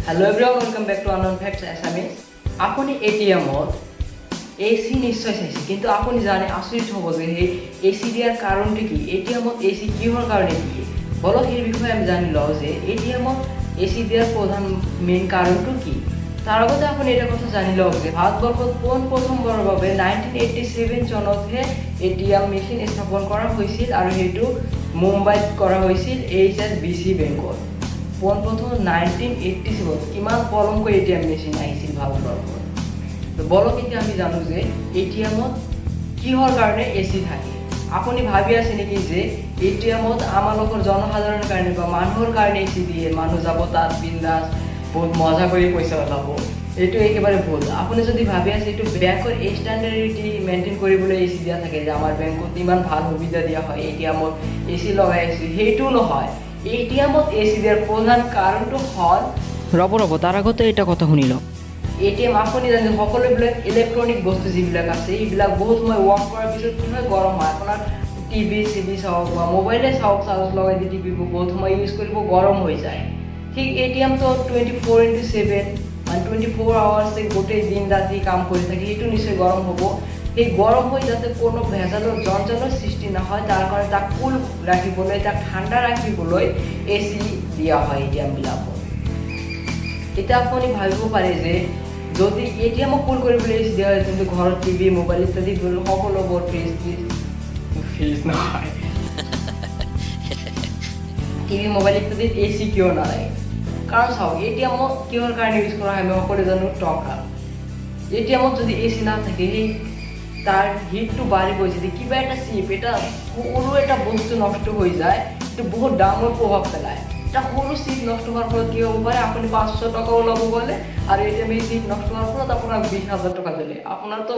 Hello everyone, welcome back to Unknown Facts Assamese. আপনি এটিএমত AC নিশ্চয় চাইছে, কিন্তু আপনি জানে আচৰিত হ'ব যে সেই এসি দিয়াৰ কাৰণটো কি, এটিএমত এসি কিহৰ কাৰণে দিয়ে। বলক এই বিষয়ে আমি জানি লওঁ যে এটিএমত এসি দিয়াৰ প্ৰধান মেইন কাৰণটো কি। তাৰ আগতে আপুনি এটা কথা জানি লওক যে ভাৰতবৰ্ষত প্ৰথমবাৰৰ বাবে 1987 চনতহে এটিএম মেচিন স্থাপন কৰা হৈছিল আৰু সেইটো মুম্বাইত কৰা হৈছিল HSBC বেংকত। প্ৰথম 1987 কিমান পলমকৈ এটিএম মেচিন আহিছিল ভাৰতবৰ্ষত। তো বলক এতিয়া আমি জানো যে এটিএমত কিহৰ কাৰণে এসি থাকে। আপুনি ভাবি আছে নেকি যে এটিএমত আমালোকৰ জনসাধাৰণৰ কাৰণে বা মানুহৰ কাৰণে এসি দিয়ে, মানুহ যাব তাত বিন্দাস বহুত মজা কৰি পইচা ওলাব। এইটো একেবাৰে ভুল। আপুনি যদি ভাবি আছে এইটো বেংকৰ ষ্টেণ্ডাৰ্ডিটি মেইনটেইন কৰিবলৈ এসি দিয়া থাকে, যে আমাৰ বেংকত ইমান ভাল সুবিধা দিয়া হয়, এটিএমত এসি লগাই আছো, সেইটো নহয়। এটিএমত এসি দিয়াৰ প্ৰধান কাৰণটো হ'ল ৰ'ব তাৰ আগতে এটা কথা শুনি লওক। এটিএম আপুনি জানে সকলোবিলাক ইলেক্ট্ৰনিক বস্তু যিবিলাক আছে এইবিলাক বহুত সময় ৱৰ্ক কৰাৰ পিছত কি হয়, গৰম হয়। আপোনাৰ টিভি চাওক বা মোবাইলে চাওক, চাৰ্জ লগাই দি টিভি বহুত সময় ইউজ কৰিব, গৰম হৈ যায়। ঠিক এটিএমটো 24/7 মানে 24 আৱাৰ্ছ গোটেই দিন ৰাতি কাম কৰি থাকে, সেইটো নিশ্চয় গৰম হ'ব। সেই গৰম হৈ যাতে কোনো ভেজালৰ জঞ্জালৰ সৃষ্টি নহয় তাৰ কাৰণে তাক কুল ৰাখিবলৈ, তাক ঠাণ্ডা ৰাখিবলৈ এসি দিয়া হয় এটিএমবিলাকত। এতিয়া আপুনি ভাবিব পাৰে যে যদি এটিএমক কুল কৰিবলৈ এসি দিয়া হয়, কিন্তু ঘৰত টিভি মোবাইল ইত্যাদি সকলোবোৰ ফ্ৰিজ নহয় টিভি মোবাইল ইত্যাদিত এসি কিয় নালাগে। কাৰণ চাওক এটিএমত কিহৰ কাৰণে ইউজ কৰা হয় আমি সকলোৱে জানো, টকা। এটিএমত যদি এসি নাথাকে সেই তাৰ হিটটো বাঢ়িব, যদি কিবা এটা চিপ এটা সৰু এটা বস্তু নষ্ট হৈ যায় সেইটো বহুত ডাঙৰ প্ৰভাৱ পেলায়। এটা সৰু চিপ নষ্ট হোৱাৰ ফলত কি হ'ব পাৰে, আপুনি 500 টকা ওলাব গ'লে আৰু এটিএম এই চিপ নষ্ট হোৱাৰ ফলত আপোনাৰ 20,000 টকা দিলে আপোনাৰতো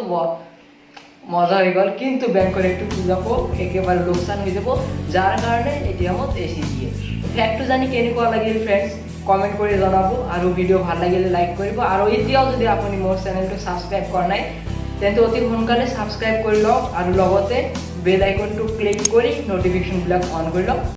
মজা হৈ গ'ল, কিন্তু বেংকৰ এইটো কি যাব, একেবাৰে লোকচান হৈ যাব। যাৰ কাৰণে এটিএমত এসি দিয়ে। ফেক্টটো জানি কেনেকুৱা লাগিল ফ্ৰেণ্ডছ কমেণ্ট কৰি জনাব, আৰু ভিডিঅ' ভাল লাগিলে লাইক কৰিব। আৰু এতিয়াও যদি আপুনি মোৰ চেনেলটো ছাবস্ক্ৰাইব কৰা নাই তেন্তে অতি সোনকালে ছাবস্ক্ৰাইব কৰি লওক আৰু লগতে বেল আইকনটো ক্লিক কৰি নটিফিকেশ্যনবিলাক অন কৰি লওক।